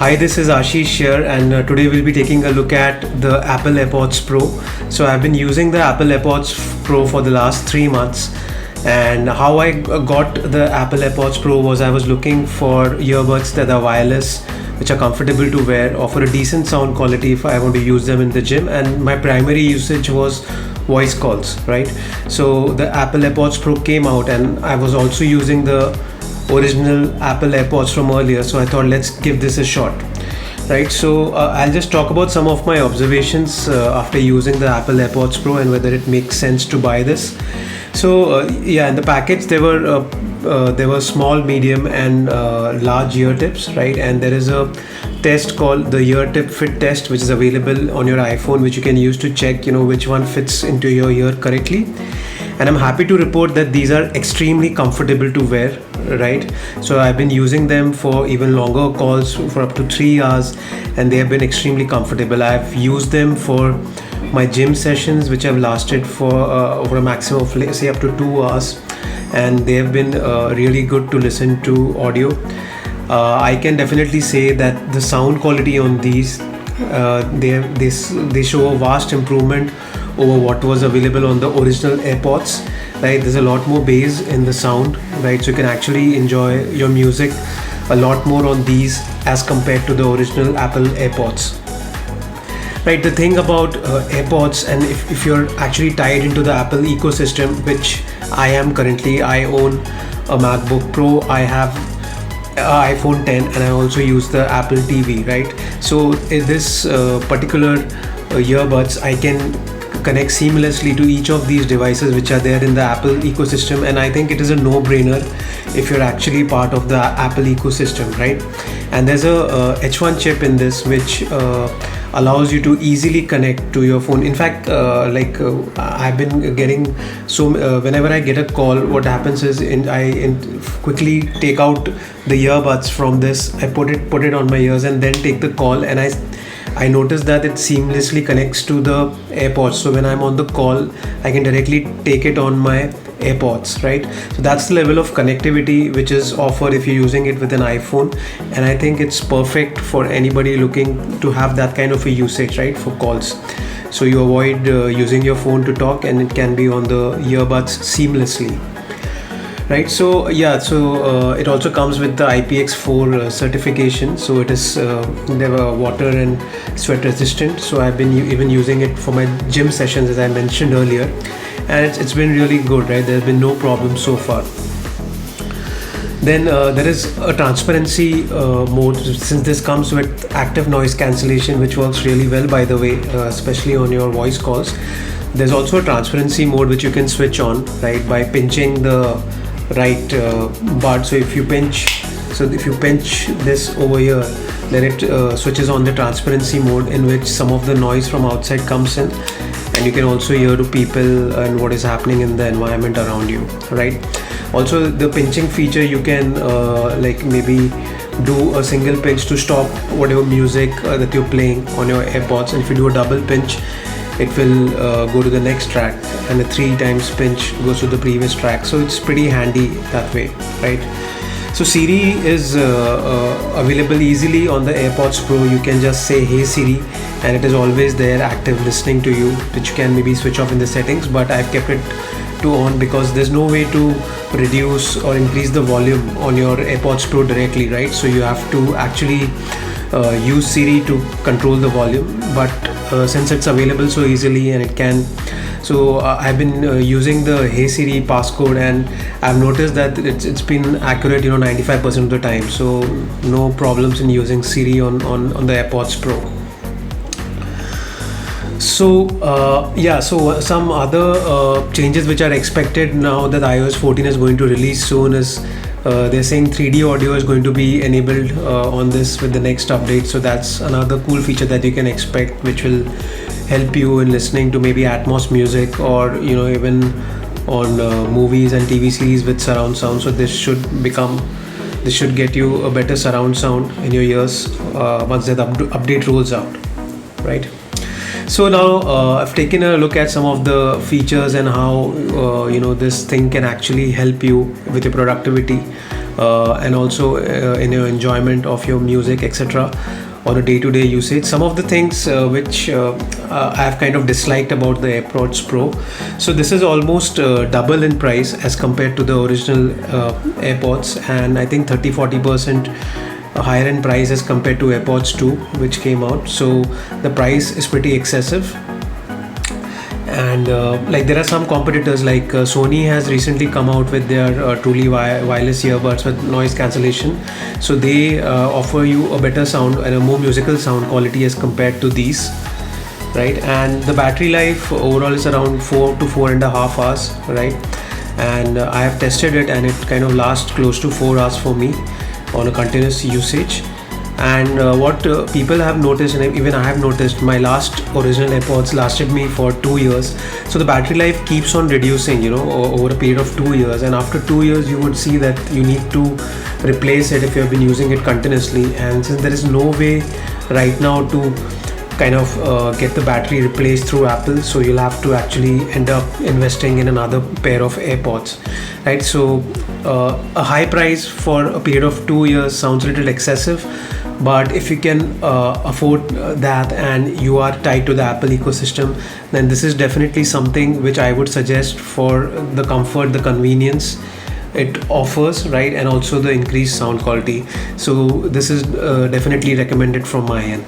Hi, this is Ashish here, and today we'll be taking a look at the Apple AirPods Pro. So, I've been using the Apple AirPods Pro for the last 3 months, and how I got the Apple AirPods Pro was I was looking for earbuds that are wireless, which are comfortable to wear, offer a decent sound quality if I want to use them in the gym, and my primary usage was voice calls, right? So, the Apple AirPods Pro came out, and I was also using the original Apple AirPods from earlier, so I thought let's give this a shot. Right, so I'll just talk about some of my observations after using the Apple AirPods Pro and whether it makes sense to buy this. So yeah, in the package there were small, medium, and large ear tips, right? And there is a test called the ear tip fit test, which is available on your iPhone, which you can use to check, which one fits into your ear correctly. And I'm happy to report that these are extremely comfortable to wear, right? So I've been using them for even longer calls for up to 3 hours, and they have been extremely comfortable. I've used them for my gym sessions, which have lasted for over a maximum of, let's say, up to 2 hours, and they have been really good to listen to audio. I can definitely say that the sound quality on these they show a vast improvement over what was available on the original AirPods, right? There's a lot more bass in the sound, right? So you can actually enjoy your music a lot more on these as compared to the original Apple AirPods. Right, the thing about AirPods, and if you're actually tied into the Apple ecosystem, which I am currently, I own a MacBook Pro, I have iPhone 10, and I also use the Apple TV, right? So in this particular earbuds, I can connect seamlessly to each of these devices which are there in the Apple ecosystem, and I think it is a no-brainer if you're actually part of the Apple ecosystem, right? And there's a H1 chip in this which allows you to easily connect to your phone. In fact, I've been getting whenever I get a call, what happens is I quickly take out the earbuds from this, I put it on my ears and then take the call, and I noticed that it seamlessly connects to the AirPods. So when I'm on the call, I can directly take it on my AirPods, right? So that's the level of connectivity which is offered if you're using it with an iPhone, and I think it's perfect for anybody looking to have that kind of a usage, right, for calls. So you avoid using your phone to talk, and it can be on the earbuds seamlessly. Right, so yeah, it also comes with the IPX4 certification, so it is they were water and sweat resistant. So I've been even using it for my gym sessions, as I mentioned earlier, and it's been really good, right? There's been no problem so far. Then there is a transparency mode, since this comes with active noise cancellation, which works really well, by the way, especially on your voice calls. There's also a transparency mode which you can switch on, right, by pinching the right bud. So if you pinch this over here, then it switches on the transparency mode, in which some of the noise from outside comes in, and you can also hear to people and what is happening in the environment around you, right? Also, the pinching feature, you can maybe do a single pinch to stop whatever music that you're playing on your AirPods, and if you do a double pinch, it will go to the next track, and a 3 times pinch goes to the previous track. So it's pretty handy that way, right? So Siri is available easily on the AirPods Pro. You can just say, "Hey Siri," and it is always there, active, listening to you, which you can maybe switch off in the settings, but I've kept it to on because there's no way to reduce or increase the volume on your AirPods Pro directly, right? So you have to actually use Siri to control the volume, but since it's available so easily, and it can, so I've been using the Hey Siri passcode, and I've noticed that it's been accurate 95% of the time, so no problems in using Siri on the AirPods Pro. So so some other changes which are expected now that iOS 14 is going to release soon is they're saying 3D audio is going to be enabled on this with the next update. So that's another cool feature that you can expect, which will help you in listening to maybe Atmos music, or even on movies and TV series with surround sound. So this should get you a better surround sound in your ears once the update rolls out, right? So now I've taken a look at some of the features and how this thing can actually help you with your productivity. and also in your enjoyment of your music, etc., on a day-to-day usage. Some of the things which I've kind of disliked about the AirPods Pro. So this is almost double in price as compared to the original AirPods, and I think 30-40% higher in price as compared to AirPods 2 which came out. So the price is pretty excessive. And like there are some competitors like Sony has recently come out with their truly wireless earbuds with noise cancellation. So they offer you a better sound and a more musical sound quality as compared to these, right? And the battery life overall is around 4 to 4.5 hours, right? And I have tested it and it kind of lasts close to 4 hours for me on a continuous usage. And what people have noticed, and even I have noticed, my last original AirPods lasted me for 2 years. So the battery life keeps on reducing, you know, over a period of 2 years. And after 2 years, you would see that you need to replace it if you have been using it continuously. And since there is no way right now to kind of get the battery replaced through Apple, so you'll have to actually end up investing in another pair of AirPods, right? So a high price for a period of 2 years sounds a little excessive, but if you can afford that and you are tied to the Apple ecosystem, then this is definitely something which I would suggest for the comfort, the convenience it offers, right? And also the increased sound quality. So this is definitely recommended from my end.